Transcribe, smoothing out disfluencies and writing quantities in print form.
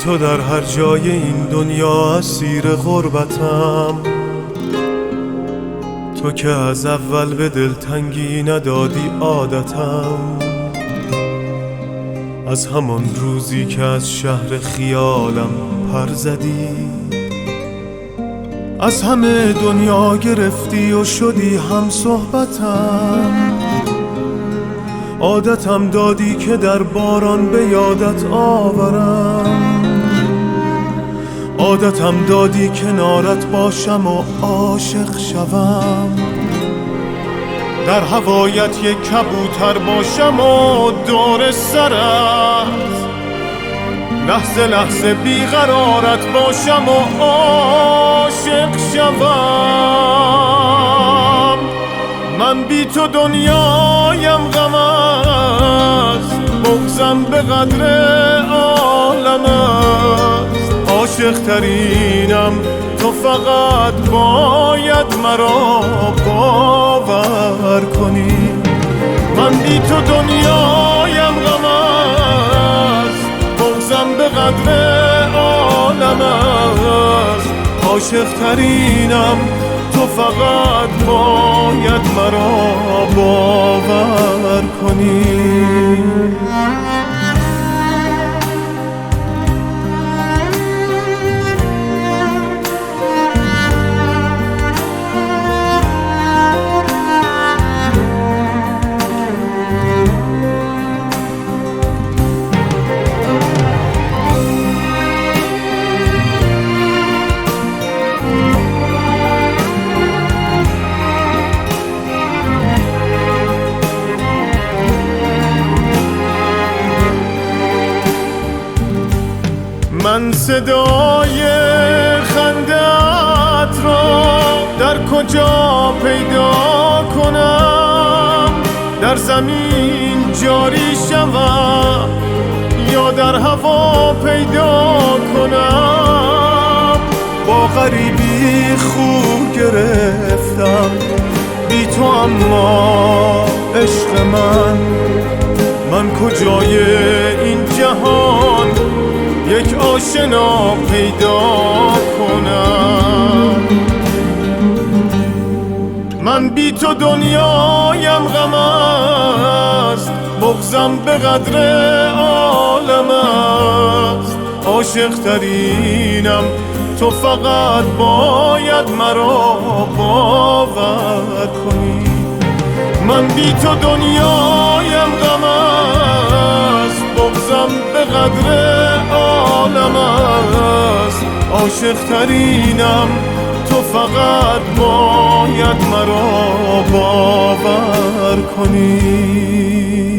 تو در هر جای این دنیا اسیر غربتم، تو که از اول به دلتنگی ندادی عادتم. از همان روزی که از شهر خیالم پر زدی، از همه دنیا گرفتی و شدی هم صحبتم. عادتم دادی که در باران به یادت آورم، عادتم دادی کنارت باشم و عاشق شوم، در هوایت یک کبوتر باشم و دور سرت لحظه لحظه بیقرارت باشم و عاشق شوم. من بی تو دنیایم غم است، بغضم به قدر عالم است. عاشق ترینم تو فقط باید مرا باور کنی. من بی تو دنیایم غم است، بغضم به قدر عالم است. عاشق ترینم تو فقط باید مرا باور کنی. من صدای خنده‌ات را در کجا پیدا کنم؟ در زمین جاری شوم یا در هوا پیدا کنم؟ با غریبی خو گرفتم بی تو، اما عشق من کجای این جهان یک آشنا پیدا کنم؟ من بی تو دنیایم غم است، بغضم به قدر عالم است. عاشق ترینم تو فقط باید مرا باور کنی. من بی تو دنیایم غم است، بغضم به قدر عالم است. عاشق ترینم تو فقط باید مرا باور کنی.